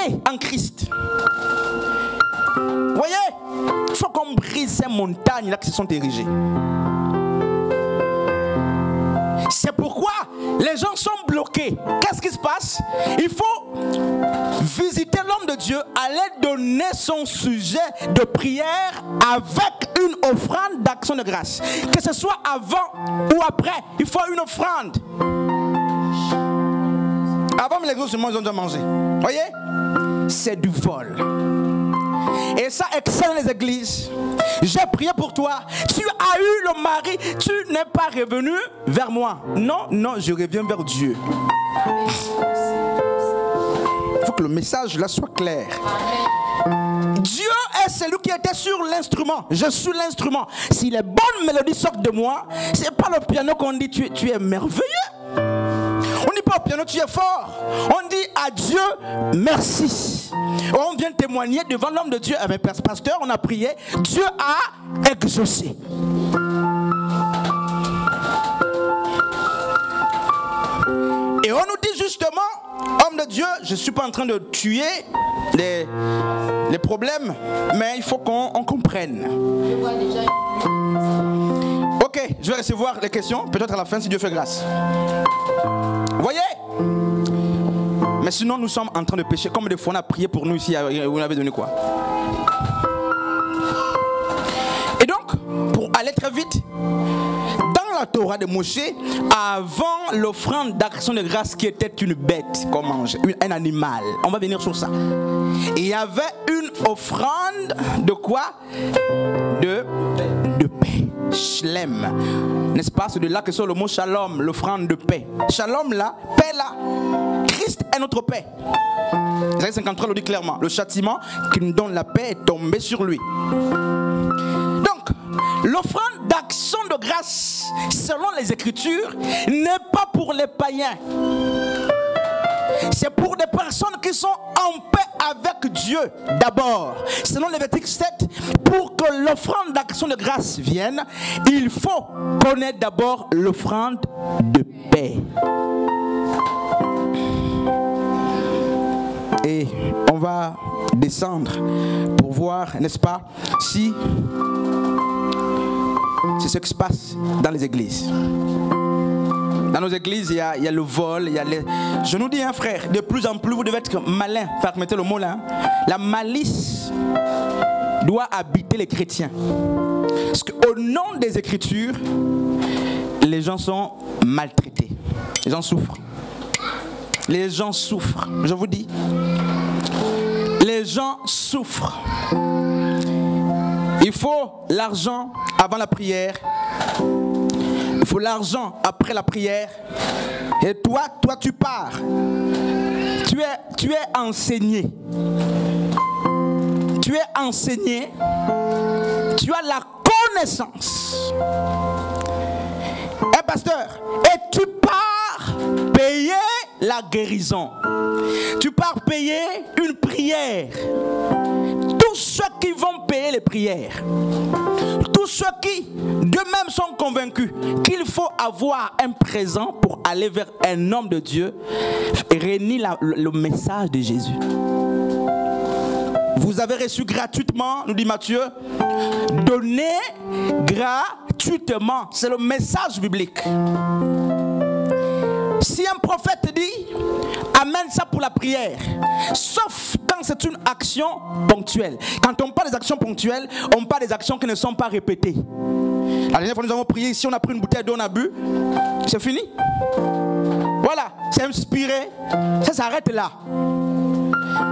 paix en Christ. Vous voyez, il faut qu'on brise ces montagnes là qui se sont érigées. C'est pourquoi les gens sont bloqués. Qu'est-ce qui se passe? Il faut visiter l'homme de Dieu, aller donner son sujet de prière avec une offrande d'action de grâce. Que ce soit avant ou après, il faut une offrande. Avant les exaucements, ils ont déjà mangé. Vous voyez? C'est du vol. Et ça excelle les églises. J'ai prié pour toi. Tu as eu le mari. Tu n'es pas revenu vers moi. Non, non, je reviens vers Dieu. Il faut que le message là soit clair. Dieu est celui qui était sur l'instrument. Je suis l'instrument. Si les bonnes mélodies sortent de moi, c'est pas le piano qu'on dit tu es merveilleux. On dit pas au piano tu es fort. On dit à Dieu merci. On vient témoigner devant l'homme de Dieu. Avec le pasteur, on a prié. Dieu a exaucé. Et on nous dit justement, homme de Dieu, je ne suis pas en train de tuer les problèmes, mais il faut qu'on comprenne. Ok, je vais recevoir les questions, peut-être à la fin si Dieu fait grâce. Vous voyez? Mais sinon nous sommes en train de pécher. Comme des fois on a prié pour nous ici, vous l'avez donné quoi? Et donc, pour aller très vite, dans la Torah de Moshe, avant l'offrande d'action de grâce qui était une bête qu'on mange, un animal, on va venir sur ça. Il y avait une offrande de quoi? De paix. Shlem. N'est-ce pas? C'est de là que sort le mot shalom, l'offrande de paix. Shalom là, paix là. Christ est notre paix. Isaïe 53 le dit clairement. Le châtiment qui nous donne la paix est tombé sur lui. Donc, l'offrande d'action de grâce, selon les Écritures, n'est pas pour les païens. C'est pour des personnes qui sont en paix avec Dieu d'abord. Selon Lévitique 7, pour que l'offrande d'action de grâce vienne, il faut connaître d'abord l'offrande de paix. Et on va descendre pour voir, n'est-ce pas, si c'est ce qui se passe dans les églises. Dans nos églises, il y a le vol, il y a les... Je nous dis, hein, frère, de plus en plus, vous devez être malin. Enfin, mettez le mot là. Hein. La malice doit habiter les chrétiens. Parce qu'au nom des Écritures, les gens sont maltraités. Les gens souffrent. Les gens souffrent. Je vous dis. Les gens souffrent. Il faut l'argent avant la prière. Il faut l'argent après la prière. Et toi tu pars. Tu es enseigné. Tu es enseigné. Tu as la connaissance. Eh pasteur, et tu pars payer la guérison. Tu pars payer une prière. Tous ceux qui vont payer les prières, tous ceux qui d'eux-mêmes sont convaincus qu'il faut avoir un présent pour aller vers un homme de Dieu et réunir le message de Jésus. Vous avez reçu gratuitement, nous dit Matthieu, donnez gratuitement. C'est le message biblique. Si un prophète dit, amène ça pour la prière, sauf quand c'est une action ponctuelle. Quand on parle des actions ponctuelles, on parle des actions qui ne sont pas répétées. La dernière fois nous avons prié ici, on a pris une bouteille d'eau, on a bu, c'est fini. Voilà, c'est inspiré, ça s'arrête là.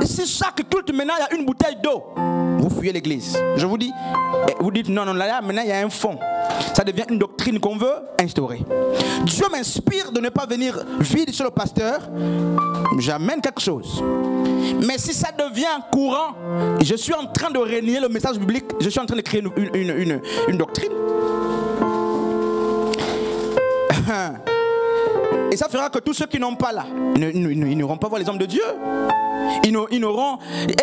Et si chaque culte maintenant il y a une bouteille d'eau, vous fuyez l'église. Je vous dis, vous dites non, là maintenant il y a un fond. Ça devient une doctrine qu'on veut instaurer. Dieu m'inspire de ne pas venir vide sur le pasteur. J'amène quelque chose. Mais si ça devient courant, je suis en train de renier le message biblique, je suis en train de créer une doctrine. Et ça fera que tous ceux qui n'ont pas là, ils n'auront pas voir les hommes de Dieu. Ils n'auront...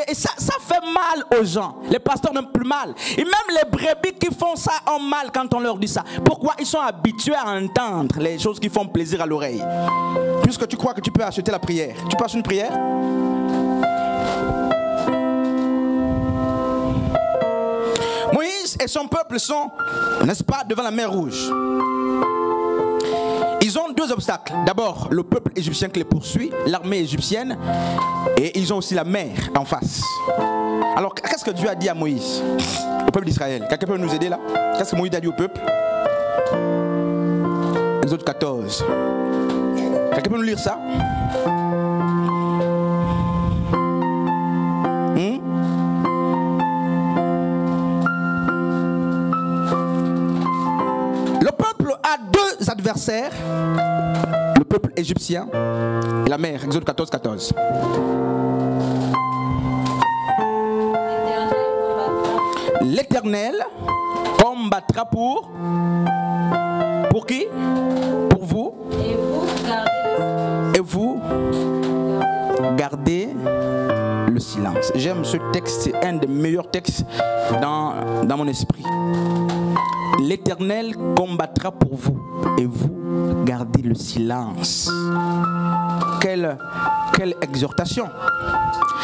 Et ça fait mal aux gens. Les pasteurs n'ont plus mal. Et même les brebis qui font ça ont mal quand on leur dit ça. Pourquoi? Ils sont habitués à entendre les choses qui font plaisir à l'oreille. Puisque tu crois que tu peux acheter la prière. Tu peux acheter une prière? Moïse et son peuple sont, n'est-ce pas, devant la mer Rouge. Ils ont deux obstacles. D'abord, le peuple égyptien qui les poursuit, l'armée égyptienne, et ils ont aussi la mer en face. Alors, qu'est-ce que Dieu a dit à Moïse, au peuple d'Israël? Quelqu'un peut nous aider là? Qu'est-ce que Moïse a dit au peuple? Exode 14. Quelqu'un peut nous lire ça? Le peuple a deux adversaires, le peuple égyptien et la mer. Exode 14, 14. L'Éternel combattra pour qui? Pour vous. Et vous gardez le silence. J'aime ce texte, c'est un des meilleurs textes dans mon esprit. L'Éternel combattra pour vous et vous gardez le silence. Quelle exhortation.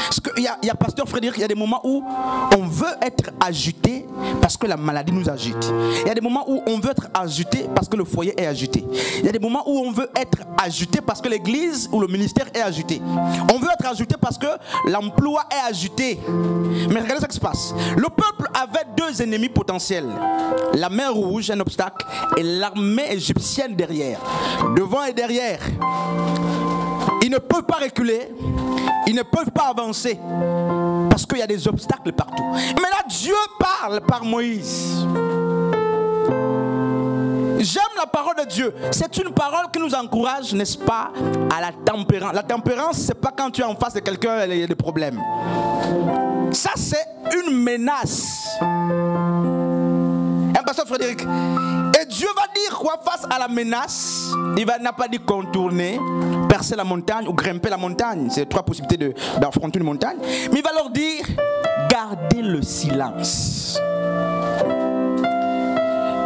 Parce qu'il y a pasteur Frédéric, il y a des moments où on veut être agité parce que la maladie nous agite. Il y a des moments où on veut être agité parce que le foyer est agité. Il y a des moments où on veut être agité parce que l'église ou le ministère est agité. On veut être agité parce que l'emploi est agité. Mais regardez ce qui se passe. Le peuple avait deux ennemis potentiels. La mer Rouge, un obstacle, et l'armée égyptienne derrière. Devant et derrière. Ils ne peuvent pas reculer. Ils ne peuvent pas avancer. Parce qu'il y a des obstacles partout. Mais là, Dieu parle par Moïse. J'aime la parole de Dieu. C'est une parole qui nous encourage, n'est-ce pas, à la tempérance. La tempérance, c'est pas quand tu es en face de quelqu'un, il y a des problèmes. Ça, c'est une menace. Un pasteur Frédéric. Et Dieu va dire quoi face à la menace? Il n'a pas dit contourner, percer la montagne ou grimper la montagne. C'est trois possibilités d'affronter une montagne. Mais il va leur dire, gardez le silence.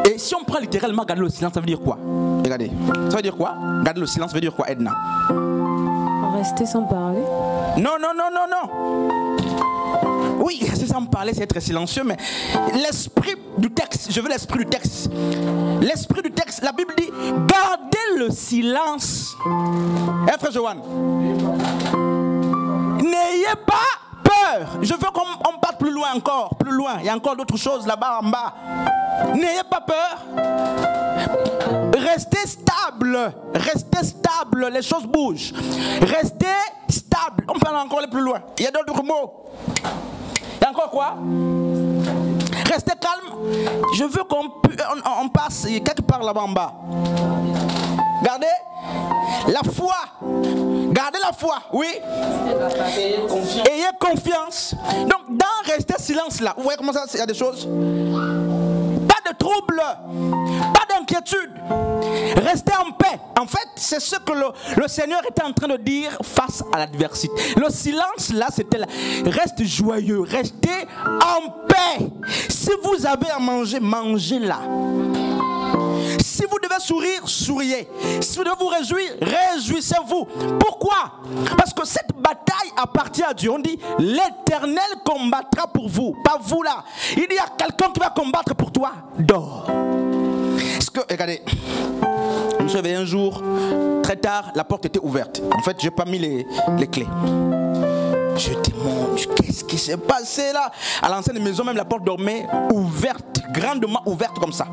Et si on prend littéralement garder le silence, ça veut dire quoi? Regardez. Ça veut dire quoi? Garder le silence, ça veut dire quoi, Edna? Rester sans parler. Non. Oui, rester sans parler, c'est être silencieux, mais l'esprit du texte, je veux l'esprit du texte. L'esprit du texte, la Bible dit, gardez le silence. Frère Johan, n'ayez pas peur. Je veux qu'on parte plus loin encore, plus loin. Il y a encore d'autres choses là-bas en bas. N'ayez pas peur. Restez stable, les choses bougent. Restez stable. On peut encore aller plus loin. Il y a d'autres mots. Il y a encore quoi? Restez calme. Je veux qu'on passe quelque part là-bas en bas. Gardez la foi. Gardez la foi, oui. Ayez confiance. Donc, dans rester silence là, vous voyez comment ça, il y a des choses? Pas de trouble, pas d'inquiétude. Restez en paix. En fait, c'est ce que le Seigneur était en train de dire face à l'adversité. Le silence là, c'était là. Reste joyeux, restez en paix. Si vous avez à manger, mangez là. Si vous devez sourire, souriez. Si vous devez vous réjouir, réjouissez-vous. Pourquoi? Parce que cette bataille appartient à Dieu. On dit, l'Éternel combattra pour vous, pas vous là. Il y a quelqu'un qui va combattre pour toi. Dors. Est-ce que, regardez, je me suis réveillé un jour, très tard, la porte était ouverte. En fait, je n'ai pas mis les clés. Je demande, qu'est-ce qui s'est passé là? À l'ancienne maison, même la porte dormait ouverte, grandement ouverte comme ça.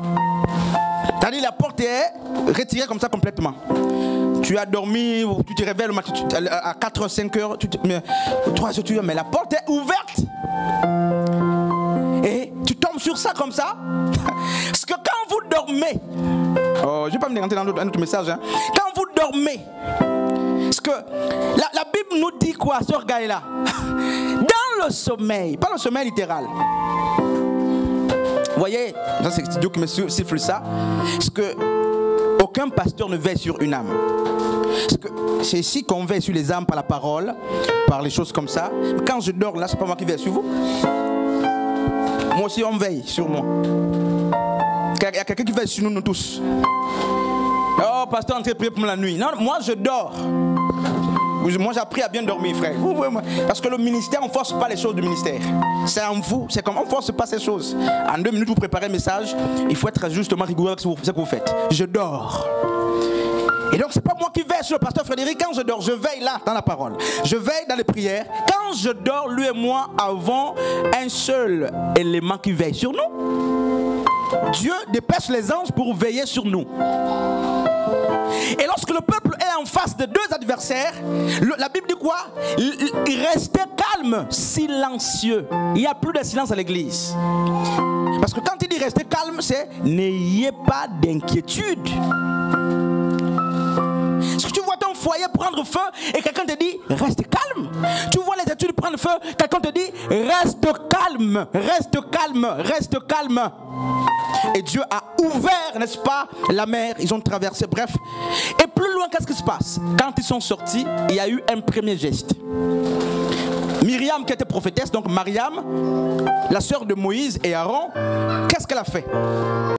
C'est-à-dire la porte est retirée comme ça complètement. Tu as dormi, tu te réveilles le matin à 4h, 5h, 3h, mais la porte est ouverte. Et tu tombes sur ça comme ça. Parce que quand vous dormez, je ne vais pas me rentrer dans un autre message, hein. Quand vous dormez, parce que la Bible nous dit quoi, ce gars-là? Dans le sommeil, pas le sommeil littéral. Vous voyez, c'est Dieu qui me siffle ça. Parce que aucun pasteur ne veille sur une âme. Parce que c'est ici qu'on veille sur les âmes par la parole, par les choses comme ça. Mais quand je dors là, c'est pas moi qui veille sur vous. Moi aussi, on veille sur moi. Il y a quelqu'un qui veille sur nous tous. Oh, pasteur, entrez prier pour la nuit. Non, moi je dors. Moi, j'ai appris à bien dormir, frère. Parce que le ministère, on ne force pas les choses du ministère. C'est en vous. C'est comme on ne force pas ces choses. En 2 minutes, vous préparez un message. Il faut être justement rigoureux avec ce que vous faites. Je dors. Et donc, ce n'est pas moi qui veille sur le pasteur Frédéric. Quand je dors, je veille là, dans la parole. Je veille dans les prières. Quand je dors, lui et moi avons un seul élément qui veille sur nous. Dieu dépêche les anges pour veiller sur nous. Et lorsque le peuple est en face de 2 adversaires, la Bible dit quoi? Restez calme, silencieux. Il n'y a plus de silence à l'église. Parce que quand il dit restez calme, c'est n'ayez pas d'inquiétude. Si tu vois ton foyer prendre feu et quelqu'un te dit reste calme, tu vois les études prendre feu, quelqu'un te dit reste calme, reste calme, reste calme. Et Dieu a ouvert, n'est-ce pas, la mer, ils ont traversé, bref. Et plus loin, qu'est-ce qui se passe? Quand ils sont sortis, il y a eu un premier geste. Myriam qui était prophétesse, donc Mariam, la sœur de Moïse et Aaron, qu'est-ce qu'elle a fait?